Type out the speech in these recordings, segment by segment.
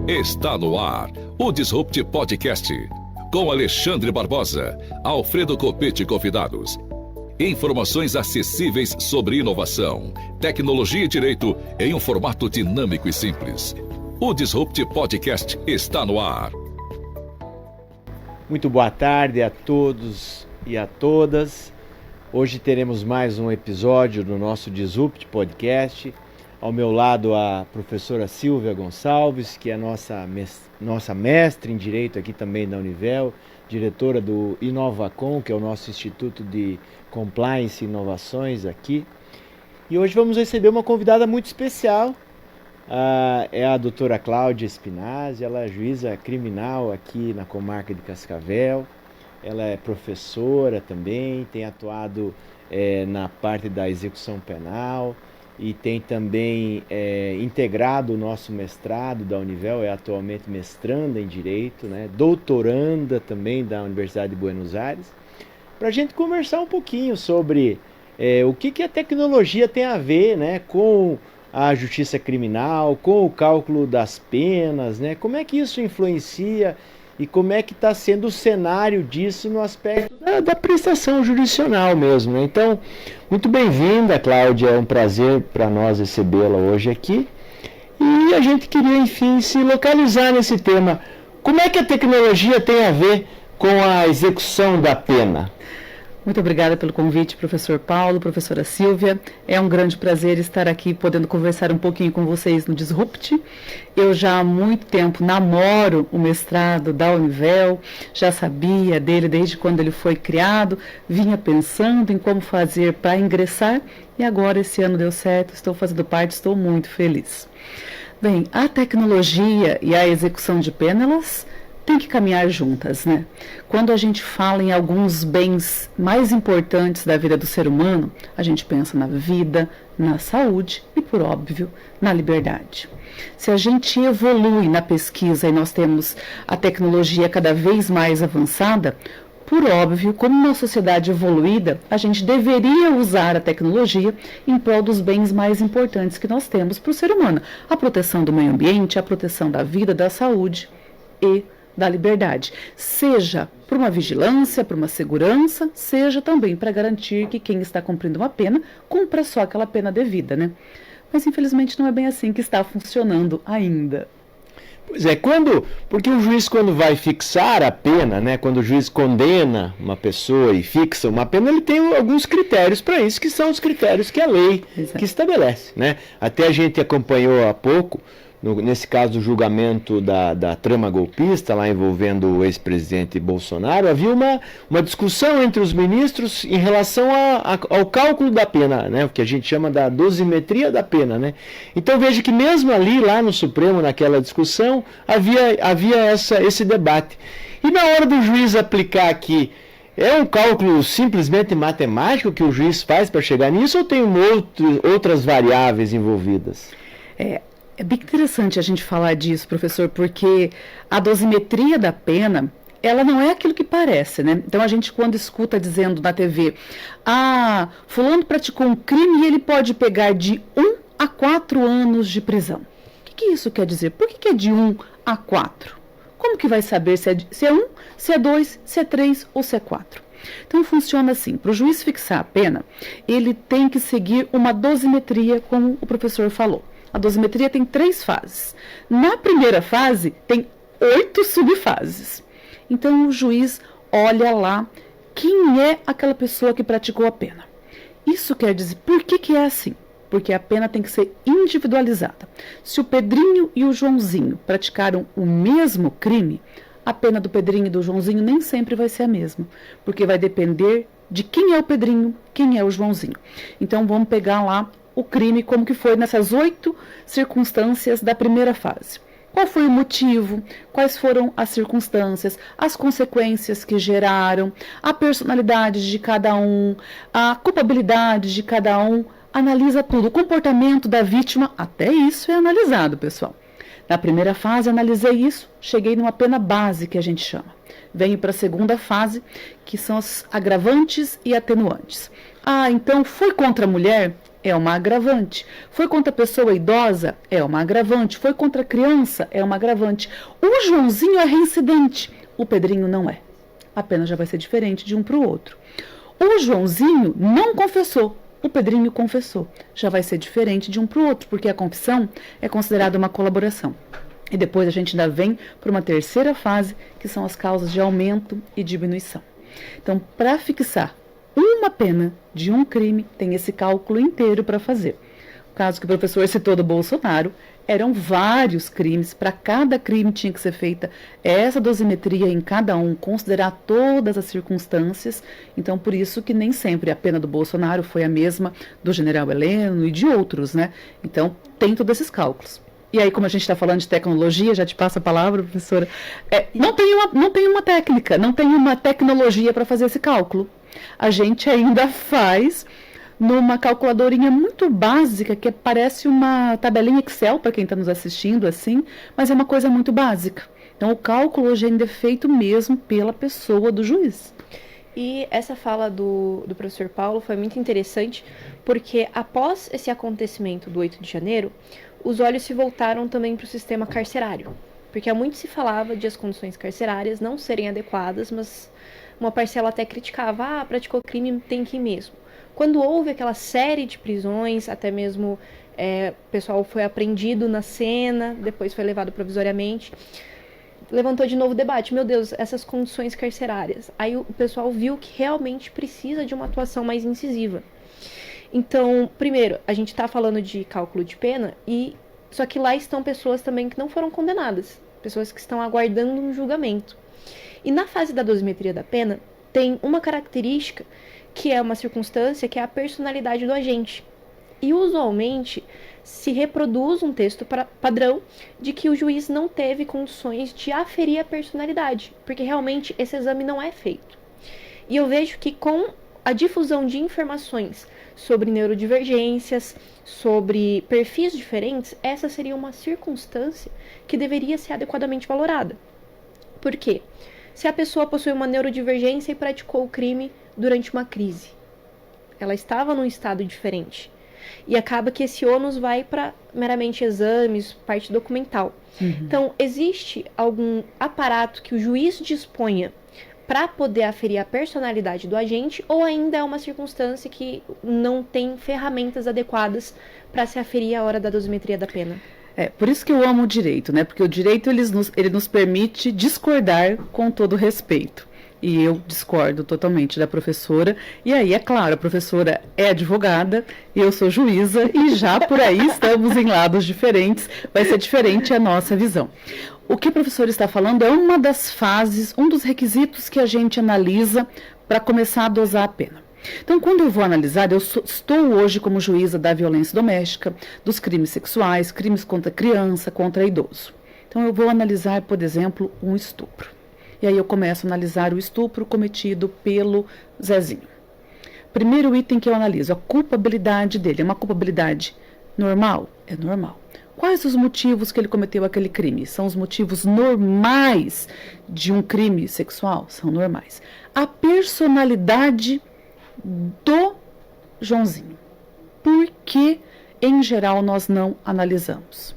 Está no ar o Disrupt Podcast, com Alexandre Barbosa, Alfredo Copete e convidados. Informações acessíveis sobre inovação, tecnologia e direito em um formato dinâmico e simples. O Disrupt Podcast está no ar. Muito boa tarde a todos e a todas. Hoje teremos mais um episódio do nosso Disrupt Podcast. Ao meu lado a professora Silvia Gonçalves, que é nossa mestre em Direito aqui também da Univel, diretora do Inovacom, que é o nosso Instituto de Compliance e Inovações aqui. E hoje vamos receber uma convidada muito especial, é a doutora Cláudia Spinazzi. Ela é juíza criminal aqui na comarca de Cascavel. Ela é professora também, tem atuado na parte da execução penal e tem também integrado o nosso mestrado da Univel, é atualmente mestranda em Direito, né? Doutoranda também da Universidade de Buenos Aires, para a gente conversar um pouquinho sobre o que a tecnologia tem a ver, né, com a justiça criminal, com o cálculo das penas, né? Como é que isso influencia e como é que está sendo o cenário disso no aspecto da prestação jurisdicional mesmo, né? Então, muito bem-vinda, Cláudia, é um prazer para nós recebê-la hoje aqui. E a gente queria, enfim, se localizar nesse tema. Como é que a tecnologia tem a ver com a execução da pena? Muito obrigada pelo convite, professor Paulo, professora Silvia. É um grande prazer estar aqui podendo conversar um pouquinho com vocês no Disrupt. Eu já há muito tempo namoro o mestrado da Univel, já sabia dele desde quando ele foi criado, vinha pensando em como fazer para ingressar e agora esse ano deu certo, estou fazendo parte, estou muito feliz. Bem, a tecnologia e a execução de pena, elas tem que caminhar juntas, né? Quando a gente fala em alguns bens mais importantes da vida do ser humano, a gente pensa na vida, na saúde e, por óbvio, na liberdade. Se a gente evolui na pesquisa e nós temos a tecnologia cada vez mais avançada, por óbvio, como uma sociedade evoluída, a gente deveria usar a tecnologia em prol dos bens mais importantes que nós temos para o ser humano. A proteção do meio ambiente, a proteção da vida, da saúde e da liberdade, seja por uma vigilância, por uma segurança, seja também para garantir que quem está cumprindo uma pena cumpra só aquela pena devida, né? Mas infelizmente não é bem assim que está funcionando ainda. Pois é, porque o juiz quando vai fixar a pena, né, quando o juiz condena uma pessoa e fixa uma pena, ele tem alguns critérios para isso, que são os critérios que a lei que estabelece, né? Até a gente acompanhou há pouco, nesse caso o julgamento da trama golpista, lá envolvendo o ex-presidente Bolsonaro, havia uma discussão entre os ministros em relação ao cálculo da pena, né, o que a gente chama da dosimetria da pena, né? Então veja que mesmo ali, lá no Supremo, naquela discussão, havia esse debate. E na hora do juiz aplicar aqui, é um cálculo simplesmente matemático que o juiz faz para chegar nisso, ou tem outras variáveis envolvidas? É bem interessante a gente falar disso, professor, porque a dosimetria da pena, ela não é aquilo que parece, né? Então a gente quando escuta dizendo na TV, fulano praticou um crime e ele pode pegar de 1 a 4 anos de prisão. O que isso quer dizer? Por que é de 1 a 4? Como que vai saber se é 1, se é 2, se é 3 ou se é 4? Então funciona assim, para o juiz fixar a pena, ele tem que seguir uma dosimetria, como o professor falou. A dosimetria tem 3 fases. Na primeira fase, tem 8 subfases. Então, o juiz olha lá quem é aquela pessoa que praticou a pena. Isso quer dizer, por que é assim? Porque a pena tem que ser individualizada. Se o Pedrinho e o Joãozinho praticaram o mesmo crime, a pena do Pedrinho e do Joãozinho nem sempre vai ser a mesma, porque vai depender de quem é o Pedrinho, quem é o Joãozinho. Então, vamos pegar lá o crime como que foi nessas 8 circunstâncias da primeira fase. Qual foi o motivo? Quais foram as circunstâncias? As consequências que geraram? A personalidade de cada um? A culpabilidade de cada um? Analisa tudo. O comportamento da vítima, até isso é analisado, pessoal. Na primeira fase, analisei isso, cheguei numa pena base, que a gente chama. Venho para a segunda fase, que são as agravantes e atenuantes. Então foi contra a mulher? é uma agravante. Foi contra a pessoa idosa? É uma agravante. Foi contra a criança? É uma agravante. O Joãozinho é reincidente, o Pedrinho não é. A pena já vai ser diferente de um para o outro. O Joãozinho não confessou, o Pedrinho confessou. Já vai ser diferente de um para o outro, porque a confissão é considerada uma colaboração. E depois a gente ainda vem para uma terceira fase, que são as causas de aumento e diminuição. Então, para fixar uma pena de um crime, tem esse cálculo inteiro para fazer. O caso que o professor citou do Bolsonaro, eram vários crimes, para cada crime tinha que ser feita essa dosimetria em cada um, considerar todas as circunstâncias. Então, por isso que nem sempre a pena do Bolsonaro foi a mesma do general Heleno e de outros, né? Então, tem todos esses cálculos. E aí, como a gente está falando de tecnologia, já te passo a palavra, professora, não tem uma técnica, não tem uma tecnologia para fazer esse cálculo. A gente ainda faz numa calculadorinha muito básica, que parece uma tabelinha Excel para quem está nos assistindo, assim, mas é uma coisa muito básica. Então, o cálculo hoje ainda é feito mesmo pela pessoa do juiz. E essa fala do professor Paulo foi muito interessante, porque após esse acontecimento do 8 de janeiro, os olhos se voltaram também para o sistema carcerário, porque há muito se falava de as condições carcerárias não serem adequadas, mas uma parcela até criticava, praticou crime, tem que ir mesmo. Quando houve aquela série de prisões, até mesmo o pessoal foi apreendido na cena, depois foi levado provisoriamente, levantou de novo o debate, meu Deus, essas condições carcerárias. Aí o pessoal viu que realmente precisa de uma atuação mais incisiva. Então, primeiro, a gente está falando de cálculo de pena, só que lá estão pessoas também que não foram condenadas, pessoas que estão aguardando um julgamento. E na fase da dosimetria da pena, tem uma característica que é uma circunstância, que é a personalidade do agente. E usualmente se reproduz um texto padrão de que o juiz não teve condições de aferir a personalidade, porque realmente esse exame não é feito. E eu vejo que com a difusão de informações sobre neurodivergências, sobre perfis diferentes, essa seria uma circunstância que deveria ser adequadamente valorada. Por quê? Se a pessoa possui uma neurodivergência e praticou o crime durante uma crise, ela estava num estado diferente. E acaba que esse ônus vai para meramente exames, parte documental. Uhum. Então, existe algum aparato que o juiz disponha para poder aferir a personalidade do agente, ou ainda é uma circunstância que não tem ferramentas adequadas para se aferir a hora da dosimetria da pena? Por isso que eu amo o direito, né? Porque o direito ele nos permite discordar com todo respeito. E eu discordo totalmente da professora. E aí, é claro, a professora é advogada, e eu sou juíza, e já por aí estamos em lados diferentes, vai ser diferente a nossa visão. O que a professora está falando é uma das fases, um dos requisitos que a gente analisa para começar a dosar a pena. Então, quando eu vou analisar, estou hoje como juíza da violência doméstica, dos crimes sexuais, crimes contra criança, contra idoso. Então, eu vou analisar, por exemplo, um estupro. E aí eu começo a analisar o estupro cometido pelo Zezinho. Primeiro item que eu analiso, a culpabilidade dele. É uma culpabilidade normal? É normal. Quais os motivos que ele cometeu aquele crime? São os motivos normais de um crime sexual? São normais. A personalidade do Joãozinho. Por que, em geral, nós não analisamos?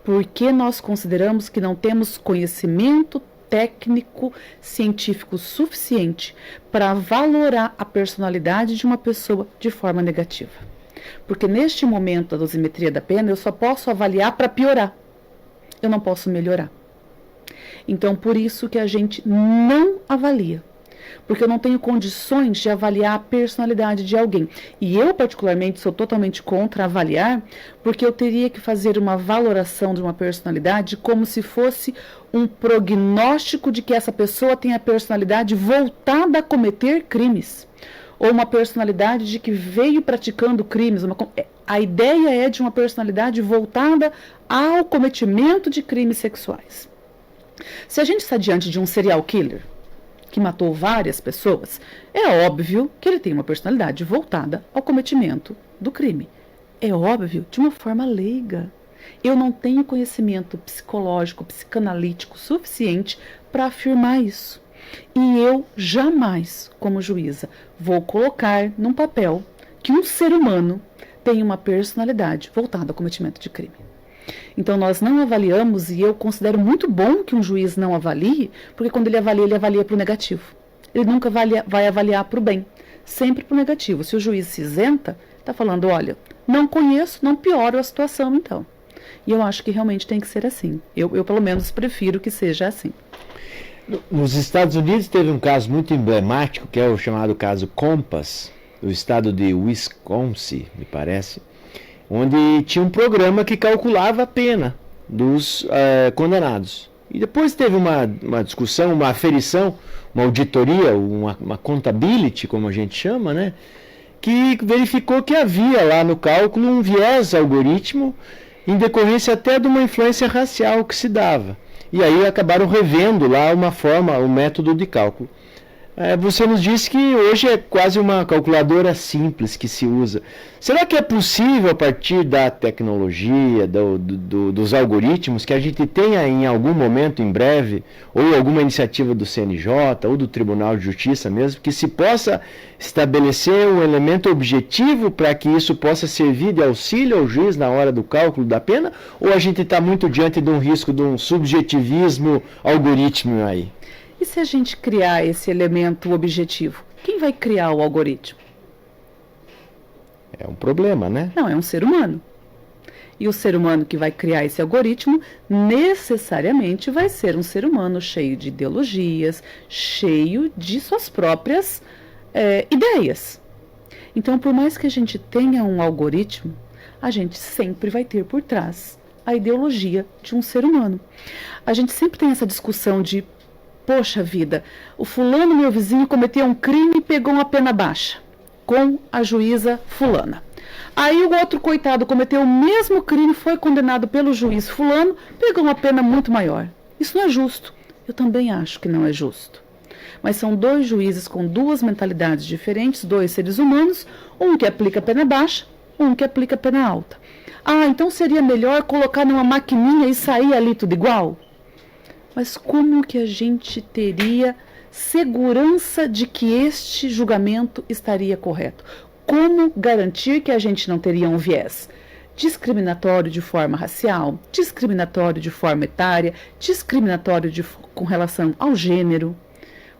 Porque nós consideramos que não temos conhecimento técnico, científico suficiente para valorar a personalidade de uma pessoa de forma negativa. Porque neste momento da dosimetria da pena, eu só posso avaliar para piorar. Eu não posso melhorar. Então, por isso que a gente não avalia. Porque eu não tenho condições de avaliar a personalidade de alguém. E eu, particularmente, sou totalmente contra avaliar, porque eu teria que fazer uma valoração de uma personalidade como se fosse um prognóstico de que essa pessoa tem a personalidade voltada a cometer crimes. Ou uma personalidade de que veio praticando crimes. A ideia é de uma personalidade voltada ao cometimento de crimes sexuais. Se a gente está diante de um serial killer que matou várias pessoas, é óbvio que ele tem uma personalidade voltada ao cometimento do crime. É óbvio, de uma forma leiga. Eu não tenho conhecimento psicológico, psicanalítico suficiente para afirmar isso. E eu jamais, como juíza, vou colocar num papel que um ser humano tem uma personalidade voltada ao cometimento de crime. Então nós não avaliamos, e eu considero muito bom que um juiz não avalie, porque quando ele avalia para o negativo. Ele nunca vai avaliar para o bem, sempre para o negativo. Se o juiz se isenta, está falando, olha, não conheço, não pioro a situação então. E eu acho que realmente tem que ser assim. Eu pelo menos prefiro que seja assim. Nos Estados Unidos teve um caso muito emblemático, que é o chamado caso Compass, do estado de Wisconsin, me parece, onde tinha um programa que calculava a pena dos condenados. E depois teve uma discussão, uma aferição, uma auditoria, uma contability, como a gente chama, né, que verificou que havia lá no cálculo um viés algoritmo em decorrência até de uma influência racial que se dava. E aí acabaram revendo lá o método de cálculo. Você nos disse que hoje é quase uma calculadora simples que se usa. Será que é possível, a partir da tecnologia, dos algoritmos, que a gente tenha em algum momento, em breve, ou alguma iniciativa do CNJ, ou do Tribunal de Justiça mesmo, que se possa estabelecer um elemento objetivo para que isso possa servir de auxílio ao juiz na hora do cálculo da pena? Ou a gente está muito diante de um risco de um subjetivismo algorítmico aí? E se a gente criar esse elemento objetivo? Quem vai criar o algoritmo? É um problema, né? Não, é um ser humano. E o ser humano que vai criar esse algoritmo necessariamente vai ser um ser humano cheio de ideologias, cheio de suas próprias ideias. Então, por mais que a gente tenha um algoritmo, a gente sempre vai ter por trás a ideologia de um ser humano. A gente sempre tem essa discussão de, poxa vida, o fulano, meu vizinho, cometeu um crime e pegou uma pena baixa com a juíza fulana. Aí o outro coitado cometeu o mesmo crime, foi condenado pelo juiz fulano, pegou uma pena muito maior. Isso não é justo. Eu também acho que não é justo. Mas são dois juízes com duas mentalidades diferentes, dois seres humanos, um que aplica pena baixa, um que aplica pena alta. Ah, então seria melhor colocar numa maquininha e sair ali tudo igual? Mas como que a gente teria segurança de que este julgamento estaria correto? Como garantir que a gente não teria um viés discriminatório de forma racial, discriminatório de forma etária, discriminatório com relação ao gênero?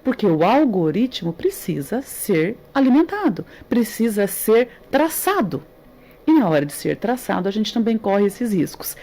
Porque o algoritmo precisa ser alimentado, precisa ser traçado. E na hora de ser traçado, a gente também corre esses riscos.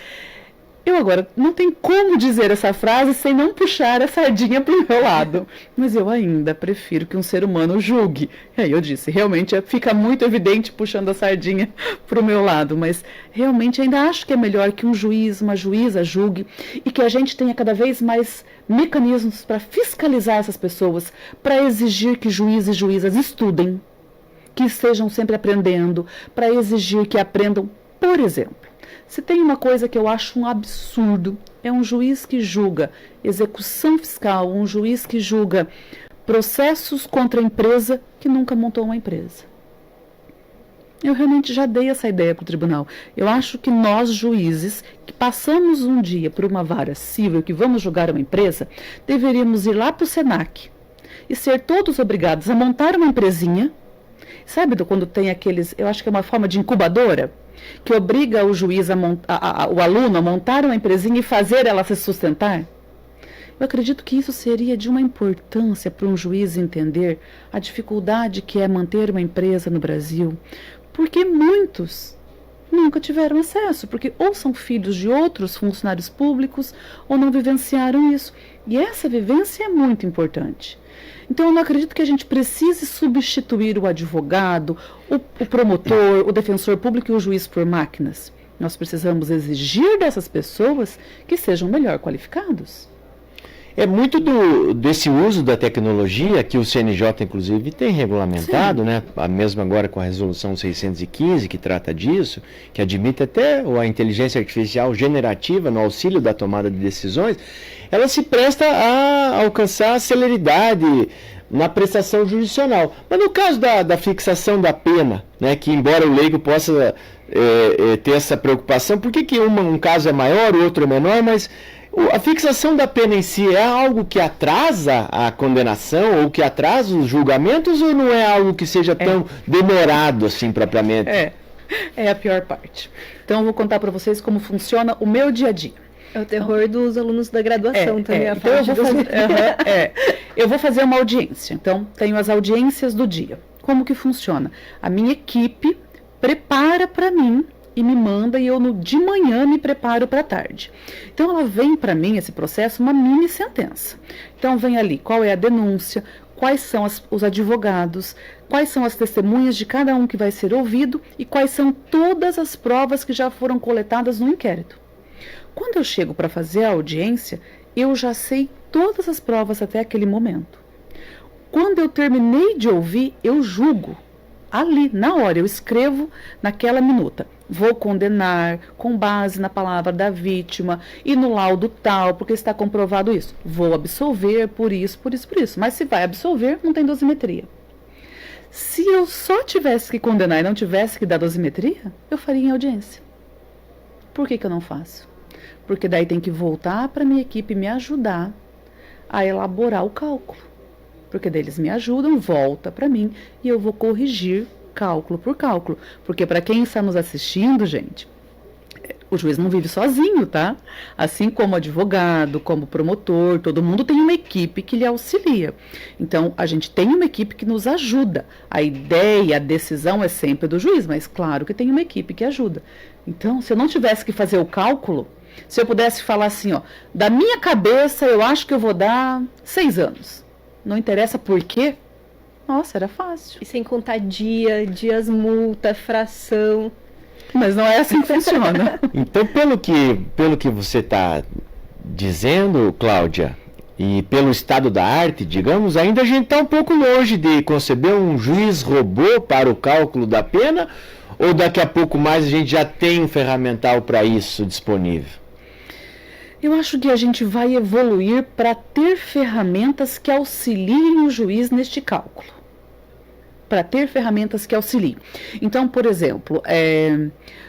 Eu agora não tenho como dizer essa frase sem não puxar a sardinha para o meu lado. Mas eu ainda prefiro que um ser humano julgue. E aí eu disse, realmente fica muito evidente puxando a sardinha para o meu lado. Mas realmente ainda acho que é melhor que um juiz, uma juíza julgue e que a gente tenha cada vez mais mecanismos para fiscalizar essas pessoas, para exigir que juízes e juízas estudem, que estejam sempre aprendendo, para exigir que aprendam, por exemplo. Se tem uma coisa que eu acho um absurdo, é um juiz que julga execução fiscal, um juiz que julga processos contra a empresa que nunca montou uma empresa. Eu realmente já dei essa ideia para o tribunal. Eu acho que nós, juízes, que passamos um dia por uma vara civil, que vamos julgar uma empresa, deveríamos ir lá para o SENAC e ser todos obrigados a montar uma empresinha. Sabe quando tem aqueles, eu acho que é uma forma de incubadora, que obriga o juiz, o aluno a montar uma empresinha e fazer ela se sustentar? Eu acredito que isso seria de uma importância para um juiz entender a dificuldade que é manter uma empresa no Brasil, porque muitos nunca tiveram acesso, porque ou são filhos de outros funcionários públicos ou não vivenciaram isso. E essa vivência é muito importante. Então, eu não acredito que a gente precise substituir o advogado, o promotor, o defensor público e o juiz por máquinas. Nós precisamos exigir dessas pessoas que sejam melhor qualificados. É muito desse uso da tecnologia que o CNJ, inclusive, tem regulamentado, né? Mesmo agora com a resolução 615, que trata disso, que admite até a inteligência artificial generativa no auxílio da tomada de decisões, ela se presta a alcançar a celeridade na prestação jurisdicional. Mas no caso da fixação da pena, né, que embora o leigo possa ter essa preocupação, por que um caso é maior, o outro é menor, mas a fixação da pena em si é algo que atrasa a condenação ou que atrasa os julgamentos ou não é algo que seja tão demorado assim propriamente? É a pior parte. Então, eu vou contar para vocês como funciona o meu dia a dia. É o terror dos alunos da graduação também. A Então eu vou fazer uma audiência. Então, tenho as audiências do dia. Como que funciona? A minha equipe prepara para mim e me manda, e eu de manhã me preparo para a tarde. Então, ela vem para mim, esse processo, uma mini sentença. Então, vem ali qual é a denúncia, quais são os advogados, quais são as testemunhas de cada um que vai ser ouvido e quais são todas as provas que já foram coletadas no inquérito. Quando eu chego para fazer a audiência, eu já sei todas as provas até aquele momento. Quando eu terminei de ouvir, eu julgo. Ali, na hora, eu escrevo naquela minuta. Vou condenar com base na palavra da vítima e no laudo tal, porque está comprovado isso. Vou absolver por isso, por isso, por isso. Mas se vai absolver, não tem dosimetria. Se eu só tivesse que condenar e não tivesse que dar dosimetria, eu faria em audiência. Por que eu não faço? Porque daí tem que voltar para a minha equipe me ajudar a elaborar o cálculo. Porque daí eles me ajudam, volta para mim e eu vou corrigir cálculo por cálculo. Porque para quem está nos assistindo, gente, o juiz não vive sozinho, tá? Assim como advogado, como promotor, todo mundo tem uma equipe que lhe auxilia. Então, a gente tem uma equipe que nos ajuda. A ideia, a decisão é sempre do juiz, mas claro que tem uma equipe que ajuda. Então, se eu não tivesse que fazer o cálculo, se eu pudesse falar assim, ó, da minha cabeça eu acho que eu vou dar 6 anos. Não interessa por quê? Nossa, era fácil. E sem contar dias multa, fração. Mas não é assim que funciona. Então, pelo que você está dizendo, Cláudia, e pelo estado da arte, digamos, ainda a gente está um pouco longe de conceber um juiz robô para o cálculo da pena, ou daqui a pouco mais a gente já tem um ferramental para isso disponível? Eu acho que a gente vai evoluir para ter ferramentas que auxiliem o juiz neste cálculo. Para ter ferramentas que auxiliem. Então, por exemplo,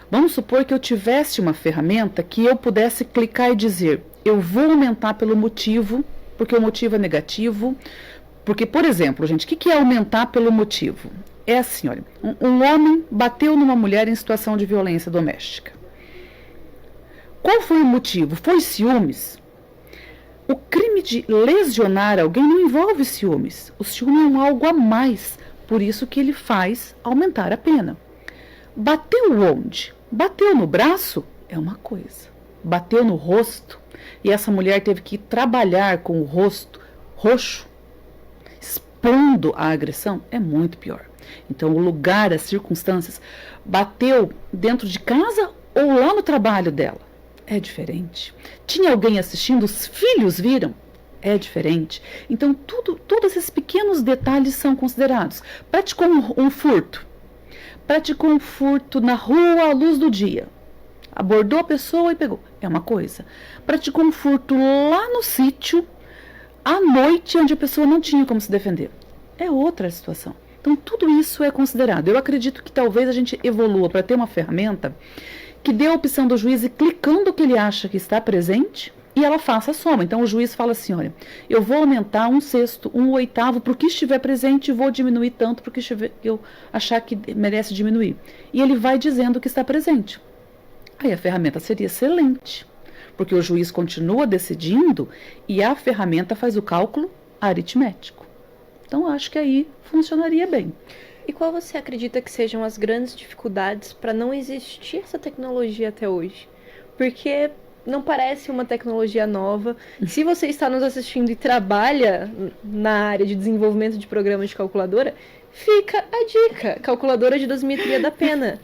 vamos supor que eu tivesse uma ferramenta que eu pudesse clicar e dizer, eu vou aumentar pelo motivo, porque o motivo é negativo. Porque, por exemplo, gente, o que é aumentar pelo motivo? É assim, olha, um homem bateu numa mulher em situação de violência doméstica. Qual foi o motivo? Foi ciúmes? O crime de lesionar alguém não envolve ciúmes. O ciúme é algo a mais, por isso que ele faz aumentar a pena. Bateu onde? Bateu no braço? É uma coisa. Bateu no rosto? E essa mulher teve que trabalhar com o rosto roxo, expondo a agressão? É muito pior. Então, o lugar, as circunstâncias, bateu dentro de casa ou lá no trabalho dela? É diferente. Tinha alguém assistindo, os filhos viram? É diferente. Então, todos esses pequenos detalhes são considerados. Praticou um furto. Praticou um furto na rua à luz do dia. Abordou a pessoa e pegou. É uma coisa. Praticou um furto lá no sítio, à noite, onde a pessoa não tinha como se defender. É outra situação. Então, tudo isso é considerado. Eu acredito que talvez a gente evolua para ter uma ferramenta que dê a opção do juiz ir clicando o que ele acha que está presente e ela faça a soma. Então, o juiz fala assim, olha, eu vou aumentar 1/6, 1/8 para o que estiver presente e vou diminuir tanto para o que eu achar que merece diminuir. E ele vai dizendo o que está presente. Aí a ferramenta seria excelente, porque o juiz continua decidindo e a ferramenta faz o cálculo aritmético. Então, acho que aí funcionaria bem. E qual você acredita que sejam as grandes dificuldades para não existir essa tecnologia até hoje? Porque não parece uma tecnologia nova. Se você está nos assistindo e trabalha na área de desenvolvimento de programas de calculadora, fica a dica, calculadora de dosimetria da pena.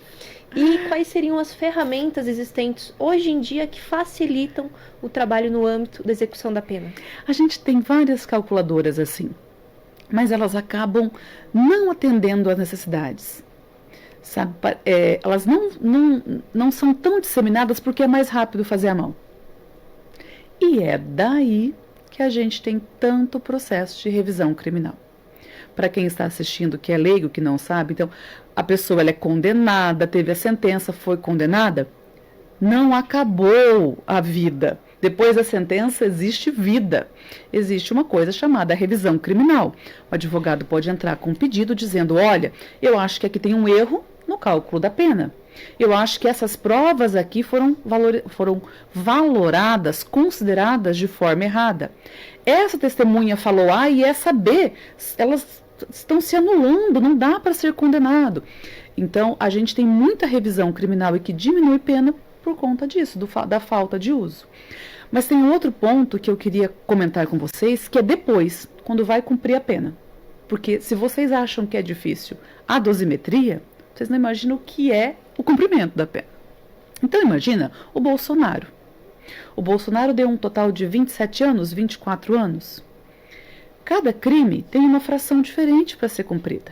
E quais seriam as ferramentas existentes hoje em dia que facilitam o trabalho no âmbito da execução da pena? A gente tem várias calculadoras assim, mas elas acabam não atendendo às necessidades. Sabe? Elas não são tão disseminadas porque é mais rápido fazer à mão. E é daí que a gente tem tanto processo de revisão criminal. Para quem está assistindo, que é leigo, que não sabe, então, a pessoa ela é condenada, teve a sentença, foi condenada, não acabou a vida. Depois da sentença existe vida. Existe uma coisa chamada revisão criminal. O advogado pode entrar com um pedido dizendo, olha, eu acho que aqui tem um erro no cálculo da pena. Eu acho que essas provas aqui foram valoradas, consideradas de forma errada. Essa testemunha falou A e essa B, elas estão se anulando, não dá para ser condenado. Então, a gente tem muita revisão criminal e que diminui pena por conta disso, da falta de uso. Mas tem outro ponto que eu queria comentar com vocês, que é depois, quando vai cumprir a pena. Porque se vocês acham que é difícil a dosimetria, vocês não imaginam o que é o cumprimento da pena. Então imagina o Bolsonaro. O Bolsonaro deu um total de 27 anos, 24 anos. Cada crime tem uma fração diferente para ser cumprida.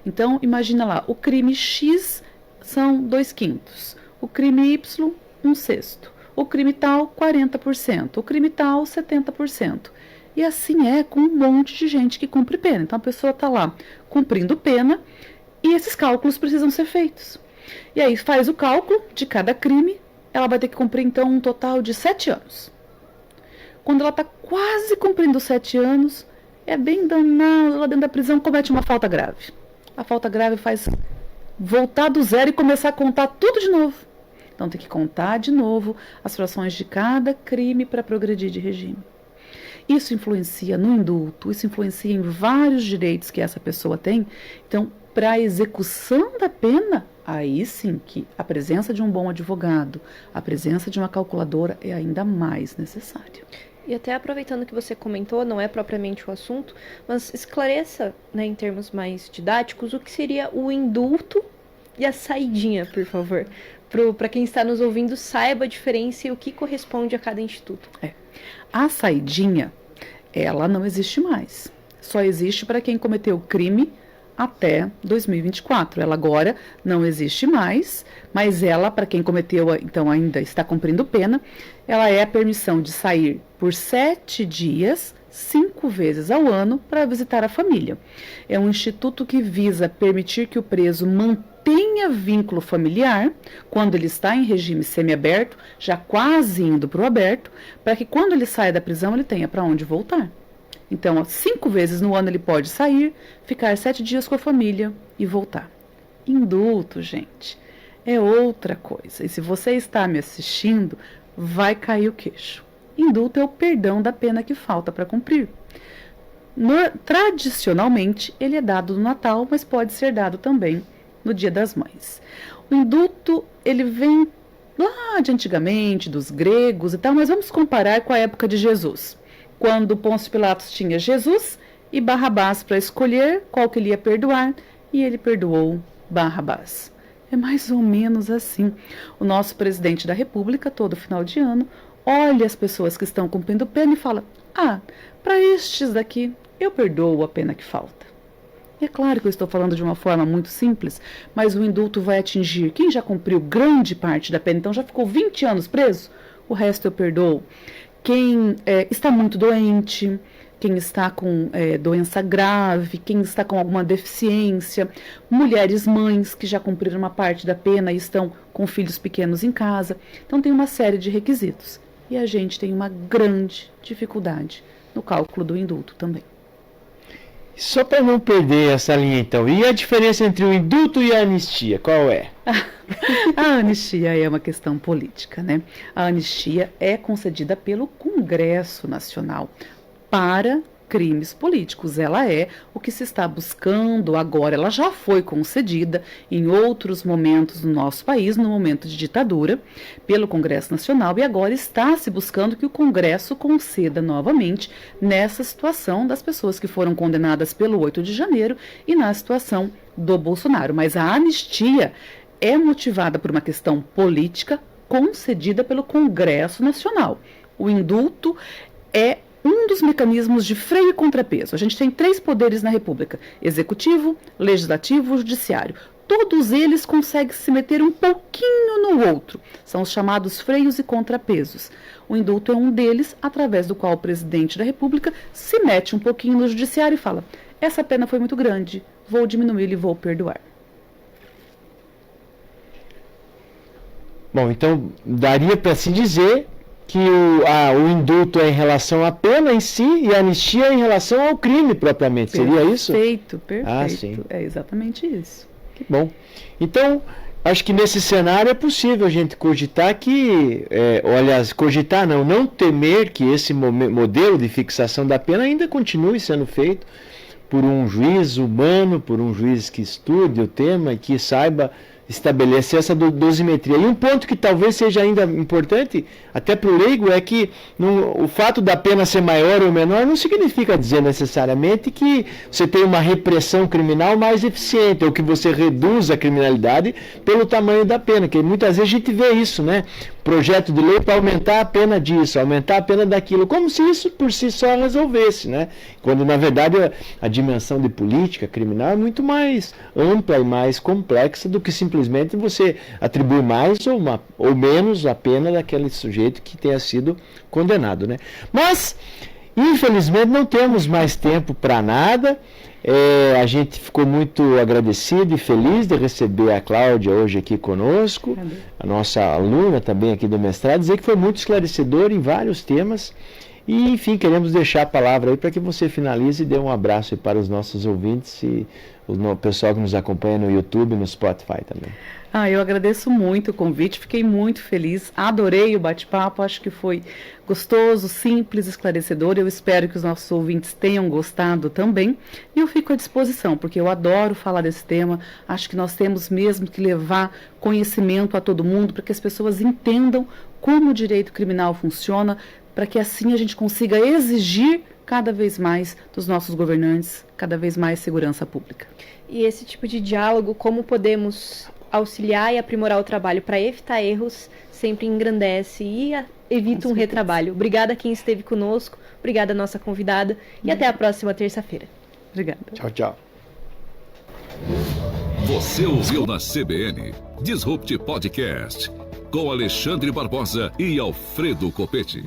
Então imagina lá, o crime X são 2/5, o crime Y 1/6, o crime tal 40%, o crime tal 70%. E assim é com um monte de gente que cumpre pena. Então a pessoa está lá cumprindo pena e esses cálculos precisam ser feitos. E aí faz o cálculo de cada crime, ela vai ter que cumprir então um total de 7 anos. Quando ela está quase cumprindo 7 anos, é bem danada, lá dentro da prisão comete uma falta grave. A falta grave faz voltar do zero e começar a contar tudo de novo. Então tem que contar de novo as frações de cada crime para progredir de regime. Isso influencia no indulto, isso influencia em vários direitos que essa pessoa tem. Então, para a execução da pena, aí sim que a presença de um bom advogado, a presença de uma calculadora é ainda mais necessária. E até aproveitando que você comentou, não é propriamente o assunto, mas esclareça, né, em termos mais didáticos, o que seria o indulto e a saidinha, por favor. Para quem está nos ouvindo, saiba a diferença e o que corresponde a cada instituto. A saidinha, ela não existe mais. Só existe para quem cometeu crime até 2024. Ela agora não existe mais, mas ela, para quem cometeu, então ainda está cumprindo pena, ela é a permissão de sair por 7 dias, 5 vezes ao ano, para visitar a família. É um instituto que visa permitir que o preso mantenha vínculo familiar, quando ele está em regime semiaberto, já quase indo para o aberto, para que quando ele saia da prisão ele tenha para onde voltar. Então, 5 vezes no ano ele pode sair, ficar 7 dias com a família e voltar. Indulto, gente, é outra coisa. E se você está me assistindo, vai cair o queixo. Indulto é o perdão da pena que falta para cumprir. Tradicionalmente, ele é dado no Natal, mas pode ser dado também no Dia das Mães. O indulto, ele vem lá de antigamente, dos gregos e tal, mas vamos comparar com a época de Jesus, quando Pôncio Pilatos tinha Jesus e Barrabás para escolher qual que ele ia perdoar, e ele perdoou Barrabás. É mais ou menos assim. O nosso presidente da República, todo final de ano, olha as pessoas que estão cumprindo pena e fala: para estes daqui, eu perdoo a pena que falta. E é claro que eu estou falando de uma forma muito simples, mas o indulto vai atingir quem já cumpriu grande parte da pena, então já ficou 20 anos preso, o resto eu perdoo. Quem está muito doente, quem está com doença grave, quem está com alguma deficiência, mulheres mães que já cumpriram uma parte da pena e estão com filhos pequenos em casa. Então tem uma série de requisitos. E a gente tem uma grande dificuldade no cálculo do indulto também. Só para não perder essa linha então, e a diferença entre o indulto e a anistia, qual é? A anistia é uma questão política, né? A anistia é concedida pelo Congresso Nacional para crimes políticos. Ela é o que se está buscando agora. Ela já foi concedida em outros momentos no nosso país, no momento de ditadura, pelo Congresso Nacional, e agora está se buscando que o Congresso conceda novamente nessa situação das pessoas que foram condenadas pelo 8 de janeiro e na situação do Bolsonaro. Mas a anistia é motivada por uma questão política concedida pelo Congresso Nacional. O indulto é um dos mecanismos de freio e contrapeso. A gente tem 3 poderes na República: executivo, legislativo e judiciário. Todos eles conseguem se meter um pouquinho no outro. São os chamados freios e contrapesos. O indulto é um deles, através do qual o presidente da República se mete um pouquinho no judiciário e fala: essa pena foi muito grande, vou diminuir e vou perdoar. Bom, então daria para se dizer que o indulto é em relação à pena em si e a anistia é em relação ao crime propriamente. Seria isso? Perfeito. Ah, sim. É exatamente isso. Que bom. Então, acho que nesse cenário é possível a gente cogitar que, cogitar não temer que esse modelo de fixação da pena ainda continue sendo feito por um juiz humano, por um juiz que estude o tema e que saiba estabelecer essa dosimetria. E um ponto que talvez seja ainda importante, até para o leigo, é que o fato da pena ser maior ou menor não significa dizer necessariamente que você tem uma repressão criminal mais eficiente, ou que você reduz a criminalidade pelo tamanho da pena, que muitas vezes a gente vê isso, né? Projeto de lei para aumentar a pena disso, aumentar a pena daquilo, como se isso por si só resolvesse, né? Quando na verdade a dimensão de política criminal é muito mais ampla e mais complexa do que simplesmente você atribuir mais ou menos a pena daquele sujeito que tenha sido condenado, né? Mas, infelizmente, não temos mais tempo para nada. A gente ficou muito agradecido e feliz de receber a Cláudia hoje aqui conosco, a nossa aluna também aqui do mestrado, dizer que foi muito esclarecedor em vários temas. E, enfim, queremos deixar a palavra aí para que você finalize e dê um abraço aí para os nossos ouvintes e o pessoal que nos acompanha no YouTube e no Spotify também. Eu agradeço muito o convite, fiquei muito feliz, adorei o bate-papo, acho que foi gostoso, simples, esclarecedor. Eu espero que os nossos ouvintes tenham gostado também. E eu fico à disposição, porque eu adoro falar desse tema, acho que nós temos mesmo que levar conhecimento a todo mundo, para que as pessoas entendam como o direito criminal funciona, para que assim a gente consiga exigir cada vez mais dos nossos governantes, cada vez mais segurança pública. E esse tipo de diálogo, como podemos auxiliar e aprimorar o trabalho para evitar erros, sempre engrandece e evita um retrabalho. Obrigada a quem esteve conosco, obrigada a nossa convidada e até a próxima terça-feira. Obrigada. Tchau, tchau. Você ouviu na CBN Disrupt Podcast com Alexandre Barbosa e Alfredo Copete.